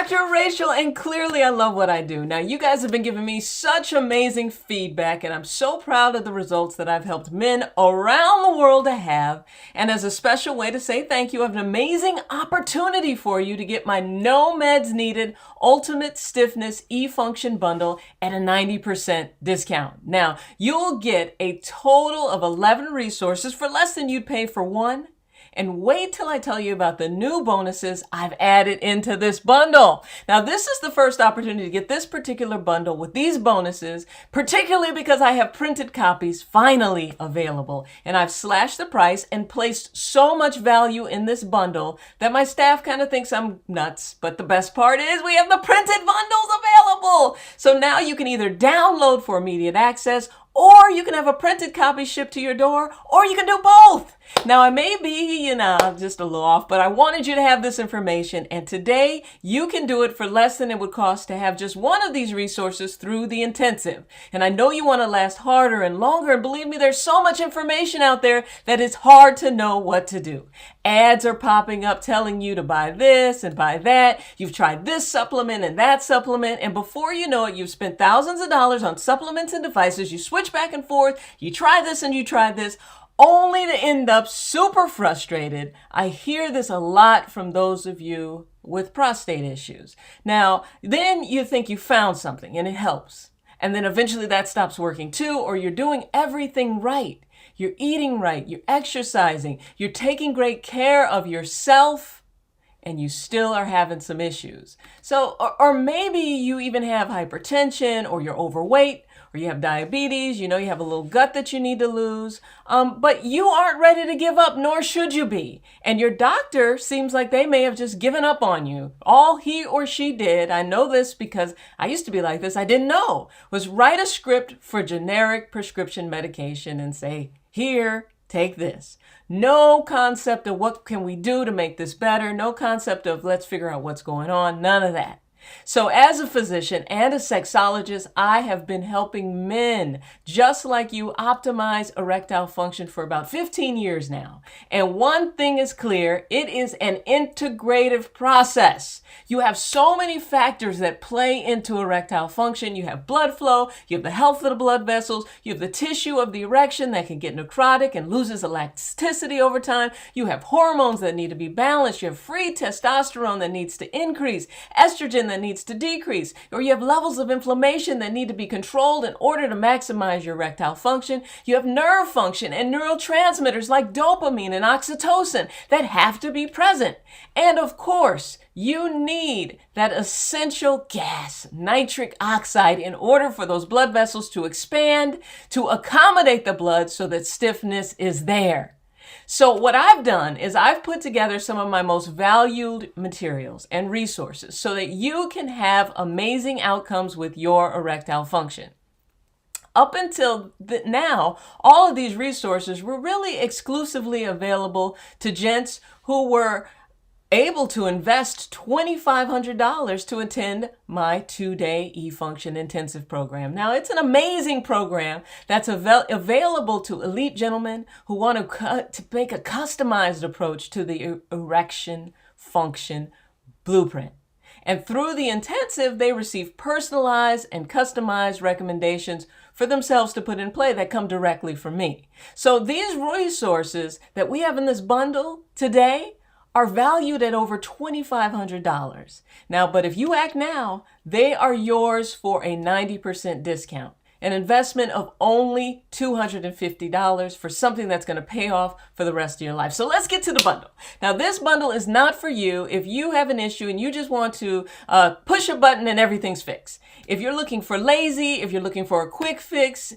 Dr. Rachel, and clearly I love what I do. Now, you guys have been giving me such amazing feedback, and I'm so proud of the results that I've helped men around the world to have. And as a special way to say thank you, I have an amazing opportunity for you to get my No Meds Needed Ultimate Stiffness E-Function Bundle at a 90% discount. Now, you'll get a total of 11 resources for less than you'd pay for one. And wait till I tell you about the new bonuses I've added into this bundle. Now, this is the first opportunity to get this particular bundle with these bonuses, particularly because I have printed copies finally available. And I've slashed the price and placed so much value in this bundle that my staff kind of thinks I'm nuts. But the best part is we have the printed bundles available. So now you can either download for immediate access, or you can have a printed copy shipped to your door, or you can do both. Now, I may be, just a little off, but I wanted you to have this information. And today, you can do it for less than it would cost to have just one of these resources through the intensive. And I know you want to last harder and longer. And believe me, there's so much information out there that it's hard to know what to do. Ads are popping up telling you to buy this and buy that. You've tried this supplement and that supplement. And before you know it, you've spent thousands of dollars on supplements and devices. You switch back and forth. You try this and you try this, only to end up super frustrated. I hear this a lot from those of you with prostate issues. Now, then you think you found something and it helps. And then eventually that stops working too, or you're doing everything right. You're eating right, you're exercising, you're taking great care of yourself, and you still are having some issues. So, or maybe you even have hypertension, or you're overweight, or you have diabetes, you have a little gut that you need to lose, but you aren't ready to give up, nor should you be. And your doctor seems like they may have just given up on you. All he or she did, I know this because I used to be like this, I didn't know, was write a script for generic prescription medication and say, here, take this. No concept of what can we do to make this better. No concept of let's figure out what's going on. None of that. So as a physician and a sexologist, I have been helping men just like you optimize erectile function for about 15 years now. And one thing is clear, it is an integrative process. You have so many factors that play into erectile function. You have blood flow, you have the health of the blood vessels, you have the tissue of the erection that can get necrotic and loses elasticity over time. You have hormones that need to be balanced. You have free testosterone that needs to increase, estrogen that needs to decrease, or you have levels of inflammation that need to be controlled in order to maximize your erectile function. You have nerve function and neurotransmitters like dopamine and oxytocin that have to be present. And of course, you need that essential gas, nitric oxide, in order for those blood vessels to expand, to accommodate the blood so that stiffness is there. So what I've done is I've put together some of my most valued materials and resources so that you can have amazing outcomes with your erectile function. Up until now, all of these resources were really exclusively available to gents who were able to invest $2,500 to attend my 2-day E-Function Intensive program. Now, it's an amazing program that's available to elite gentlemen who want to make a customized approach to the erection function blueprint. And through the intensive, they receive personalized and customized recommendations for themselves to put in play that come directly from me. So these resources that we have in this bundle today are valued at over $2,500. Now, but if you act now, they are yours for a 90% discount, an investment of only $250 for something that's going to pay off for the rest of your life. So let's get to the bundle. Now, this bundle is not for you if you have an issue and you just want to push a button and everything's fixed. If you're looking for lazy, if you're looking for a quick fix,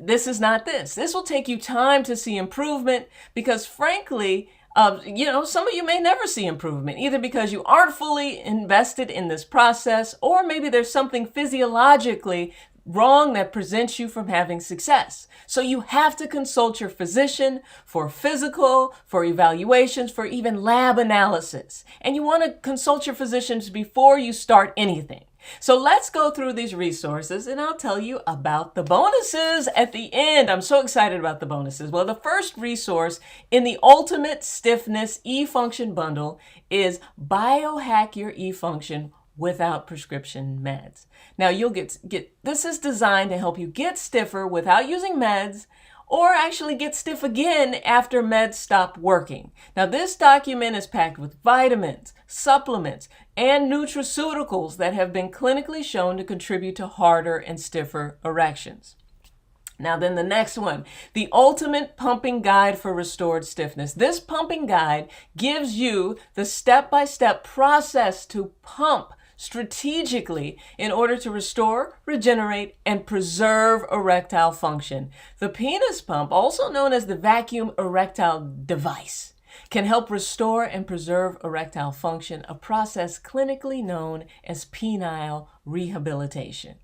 this is not this. This will take you time to see improvement because, frankly, some of you may never see improvement, either because you aren't fully invested in this process, or maybe there's something physiologically wrong that prevents you from having success. So you have to consult your physician for physical, for evaluations, for even lab analysis. And you want to consult your physicians before you start anything. So let's go through these resources and I'll tell you about the bonuses at the end. I'm so excited about the bonuses. Well, the first resource in the Ultimate Stiffness E-Function Bundle is Biohack Your E-Function without prescription meds. Now you'll get this is designed to help you get stiffer without using meds, or actually get stiff again after meds stop working. Now this document is packed with vitamins, supplements, and nutraceuticals that have been clinically shown to contribute to harder and stiffer erections. Now then the next one, the ultimate pumping guide for restored stiffness. This pumping guide gives you the step-by-step process to pump strategically in order to restore, regenerate, and preserve erectile function. The penis pump, also known as the vacuum erectile device, can help restore and preserve erectile function, a process clinically known as penile rehabilitation.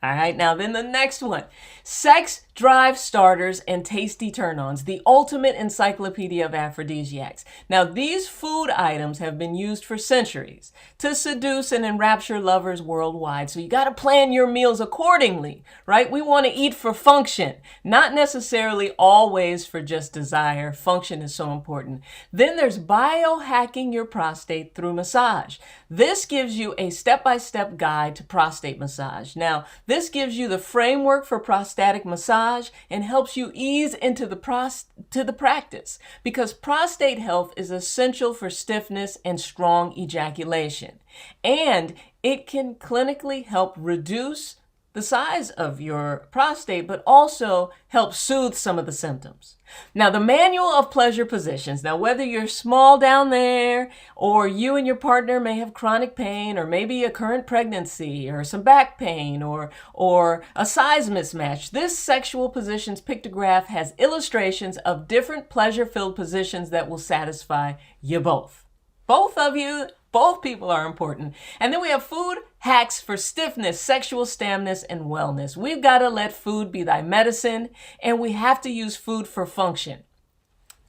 All right, now then the next one, sex drive starters and tasty turn-ons, the ultimate encyclopedia of aphrodisiacs. Now these food items have been used for centuries to seduce and enrapture lovers worldwide. So you got to plan your meals accordingly, right? We want to eat for function, not necessarily always for just desire. Function is so important. Then there's biohacking your prostate through massage. This gives you a step-by-step guide to prostate massage. Now, this gives you the framework for prostatic massage and helps you ease into the practice, because prostate health is essential for stiffness and strong ejaculation. And it can clinically help reduce the size of your prostate, but also help soothe some of the symptoms. Now, the manual of pleasure positions. Now, whether you're small down there, or you and your partner may have chronic pain, or maybe a current pregnancy, or some back pain, or a size mismatch, this sexual positions pictograph has illustrations of different pleasure-filled positions that will satisfy you both. Both of you, both people are important. And then we have food hacks for stiffness, sexual stamness, and wellness. We've got to let food be thy medicine, and we have to use food for function.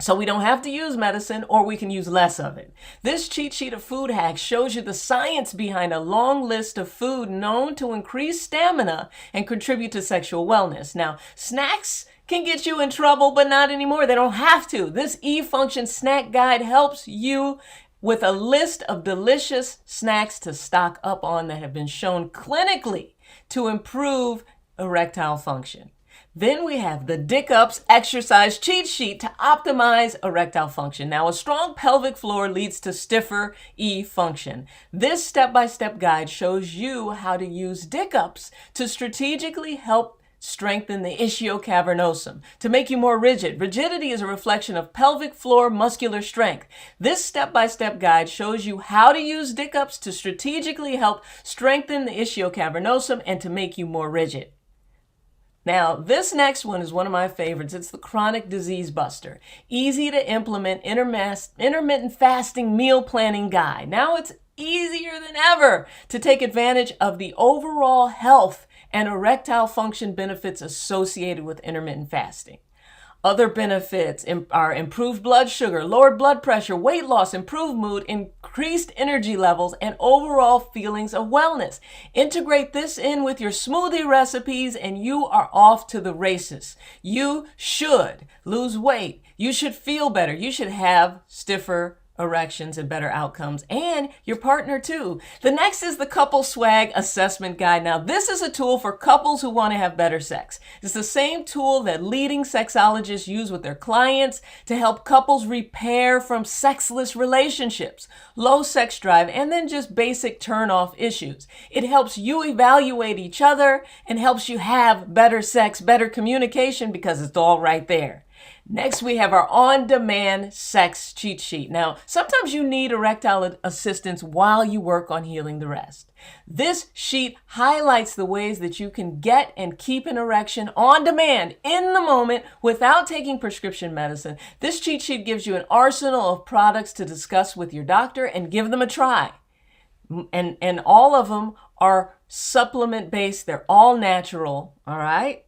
So we don't have to use medicine, or we can use less of it. This cheat sheet of food hacks shows you the science behind a long list of food known to increase stamina and contribute to sexual wellness. Now, snacks can get you in trouble, but not anymore. They don't have to. This E-Function snack guide helps you with a list of delicious snacks to stock up on that have been shown clinically to improve erectile function. Then we have the Dick Ups exercise cheat sheet to optimize erectile function. Now, a strong pelvic floor leads to stiffer E function. This step-by-step guide shows you how to use Dick Ups to strategically help strengthen the ischial cavernosum to make you more rigid. Rigidity is a reflection of pelvic floor muscular strength. This step-by-step guide shows you how to use Dick Ups to strategically help strengthen the ischial cavernosum and to make you more rigid. Now, this next one is one of my favorites. It's the Chronic Disease Buster. Easy to implement intermittent fasting meal planning guide. Now it's easier than ever to take advantage of the overall health and erectile function benefits associated with intermittent fasting. Other benefits are improved blood sugar, lowered blood pressure, weight loss, improved mood, increased energy levels, and overall feelings of wellness. Integrate this in with your smoothie recipes and you are off to the races. You should lose weight. You should feel better. You should have stiffer erections and better outcomes, and your partner too. The next is the Couple Swag Assessment Guide. Now, this is a tool for couples who want to have better sex. It's the same tool that leading sexologists use with their clients to help couples repair from sexless relationships, low sex drive, and then just basic turn-off issues. It helps you evaluate each other and helps you have better sex, better communication, because it's all right there. Next, we have our on-demand sex cheat sheet. Now, sometimes you need erectile assistance while you work on healing the rest. This sheet highlights the ways that you can get and keep an erection on demand in the moment without taking prescription medicine. This cheat sheet gives you an arsenal of products to discuss with your doctor and give them a try. And all of them are supplement-based. They're all natural, all right?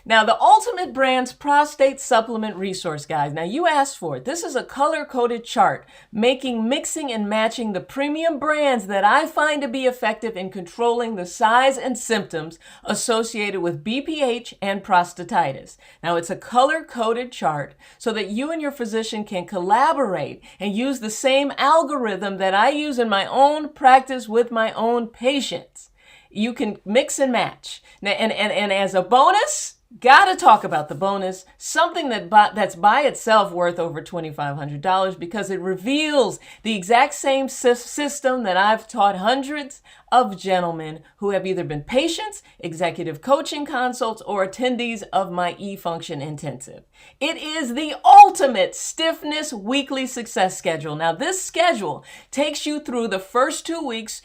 Now, the Ultimate Brands Prostate Supplement Resource Guide. Now, you asked for it. This is a color-coded chart making mixing and matching the premium brands that I find to be effective in controlling the size and symptoms associated with BPH and prostatitis. Now, it's a color-coded chart so that you and your physician can collaborate and use the same algorithm that I use in my own practice with my own patients. You can mix and match. Now, and as a bonus, gotta talk about the bonus, something that's by itself worth over $2,500 because it reveals the exact same system that I've taught hundreds of gentlemen who have either been patients, executive coaching consults, or attendees of my eFunction Intensive. It is the ultimate stiffness weekly success schedule. Now, this schedule takes you through the first 2 weeks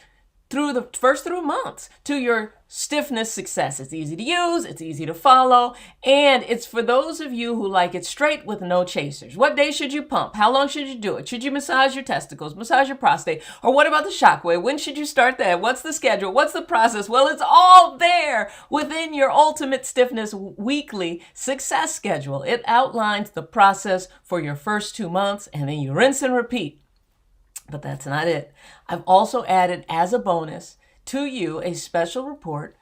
through the first 3 months to your stiffness success. It's easy to use, it's easy to follow, and it's for those of you who like it straight with no chasers. What day should you pump? How long should you do it? Should you massage your testicles, massage your prostate? Or what about the shockwave? When should you start that? What's the schedule? What's the process? Well, it's all there within your Ultimate Stiffness Weekly Success Schedule. It outlines the process for your first 2 months, and then you rinse and repeat. But that's not it. I've also added as a bonus to you a special report,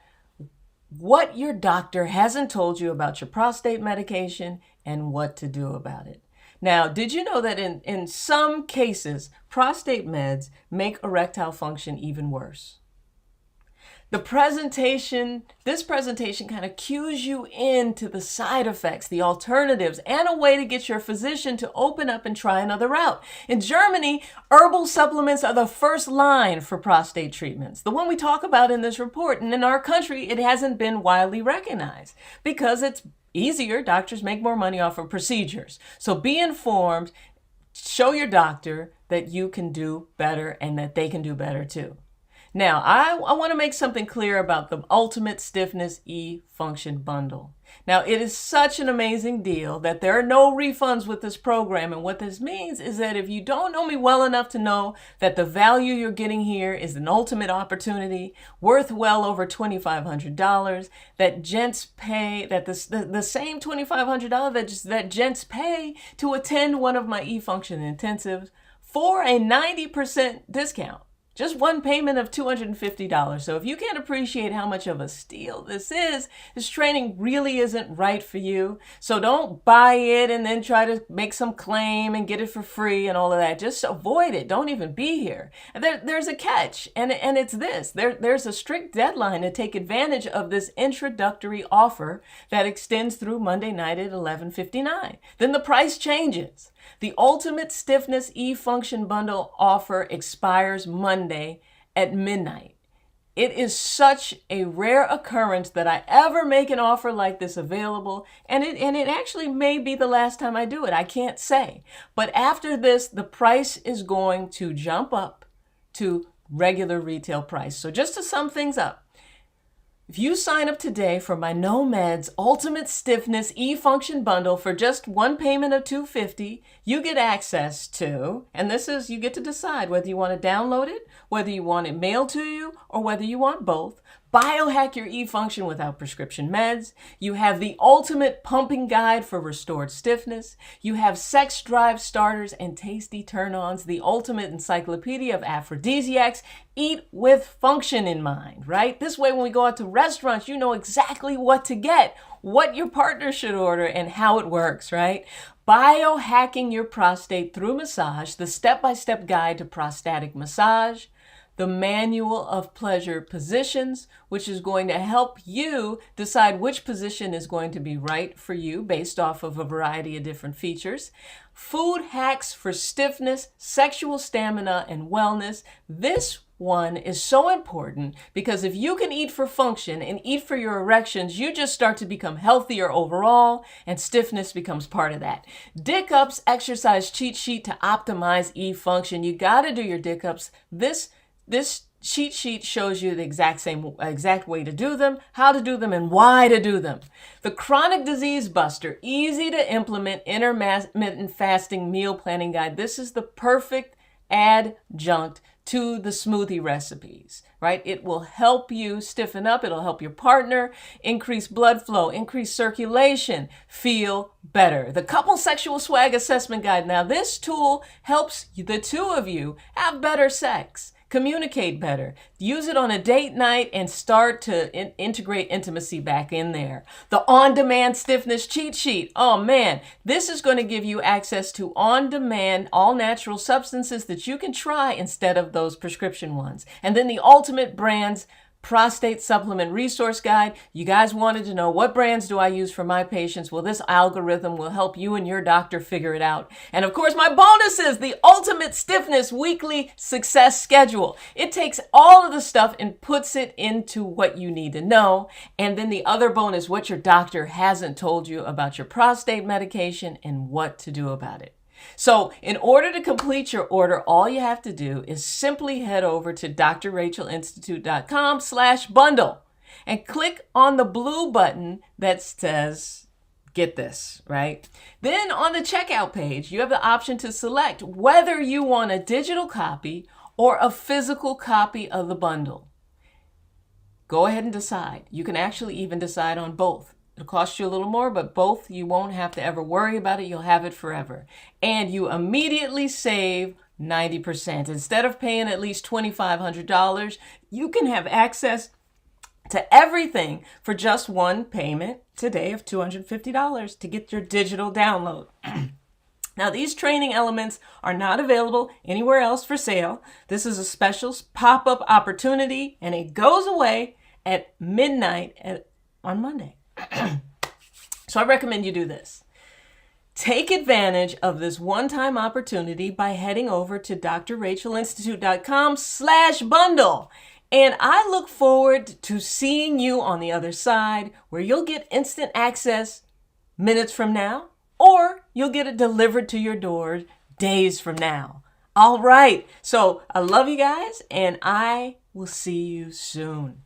what your doctor hasn't told you about your prostate medication and what to do about it. Now, did you know that in some cases, prostate meds make erectile function even worse? This presentation kind of cues you into the side effects, the alternatives, and a way to get your physician to open up and try another route. In Germany, herbal supplements are the first line for prostate treatments, the one we talk about in this report. And in our country, it hasn't been widely recognized because it's easier. Doctors make more money off of procedures. So be informed, show your doctor that you can do better and that they can do better too. Now, I want to make something clear about the Ultimate Stiffness eFunction Bundle. Now, it is such an amazing deal that there are no refunds with this program. And what this means is that if you don't know me well enough to know that the value you're getting here is an ultimate opportunity worth well over $2,500, that gents pay, that the same $2,500 that gents pay to attend one of my eFunction intensives for a 90% discount. Just one payment of $250. So if you can't appreciate how much of a steal this training really isn't right for you. So don't buy it and then try to make some claim and get it for free and all of that. Just avoid it. Don't even be here. And there's a catch, and it's this. There's a strict deadline to take advantage of this introductory offer that extends through Monday night at 11:59. Then the price changes. The Ultimate Stiffness eFunction Bundle offer expires Monday at midnight. It is such a rare occurrence that I ever make an offer like this available, and it actually may be the last time I do it. I can't say. But after this, the price is going to jump up to regular retail price. So just to sum things up, if you sign up today for my No Meds Ultimate Stiffness eFunction Bundle for just one payment of $250, you get access to, and you get to decide whether you want to download it, whether you want it mailed to you, or whether you want both. Biohack your eFunction without prescription meds. You have the ultimate pumping guide for restored stiffness. You have sex drive starters and tasty turn-ons, the ultimate encyclopedia of aphrodisiacs. Eat with function in mind, right? This way, when we go out to restaurants, you know exactly what to get, what your partner should order, and how it works, right? Biohacking your prostate through massage, the step-by-step guide to prostatic massage. The Manual of Pleasure Positions, which is going to help you decide which position is going to be right for you based off of a variety of different features. Food hacks for stiffness, sexual stamina, and wellness. This one is so important because if you can eat for function and eat for your erections, you just start to become healthier overall, and stiffness becomes part of that. Dick Ups exercise cheat sheet to optimize eFunction. You got to do your Dick Ups. This cheat sheet shows you the exact way to do them, how to do them, and why to do them. The Chronic Disease Buster, easy to implement intermittent fasting meal planning guide. This is the perfect adjunct to the smoothie recipes, right? It will help you stiffen up. It'll help your partner increase blood flow, increase circulation, feel better. The Couple Sexual Swag Assessment Guide. Now, this tool helps the two of you have better sex, communicate better, use it on a date night, and start to integrate intimacy back in there. The on-demand stiffness cheat sheet. Oh man, this is going to give you access to on-demand, all-natural substances that you can try instead of those prescription ones. And then the Ultimate Brands Prostate Supplement Resource Guide. You guys wanted to know, what brands do I use for my patients? Well, this algorithm will help you and your doctor figure it out. And of course, my bonus is the Ultimate Stiffness Weekly Success Schedule. It takes all of the stuff and puts it into what you need to know. And then the other bonus, what your doctor hasn't told you about your prostate medication and what to do about it. So in order to complete your order, all you have to do is simply head over to drrachelinstitute.com/bundle and click on the blue button that says, get this, right? Then on the checkout page, you have the option to select whether you want a digital copy or a physical copy of the bundle. Go ahead and decide. You can actually even decide on both. It'll cost you a little more, but both, you won't have to ever worry about it. You'll have it forever. And you immediately save 90%. Instead of paying at least $2,500, you can have access to everything for just one payment today of $250 to get your digital download. Now, these training elements are not available anywhere else for sale. This is a special pop-up opportunity, and it goes away at midnight on Monday. So I recommend you do this. Take advantage of this one-time opportunity by heading over to drrachelinstitute.com/bundle. And I look forward to seeing you on the other side, where you'll get instant access minutes from now, or you'll get it delivered to your door days from now. All right. So I love you guys, and I will see you soon.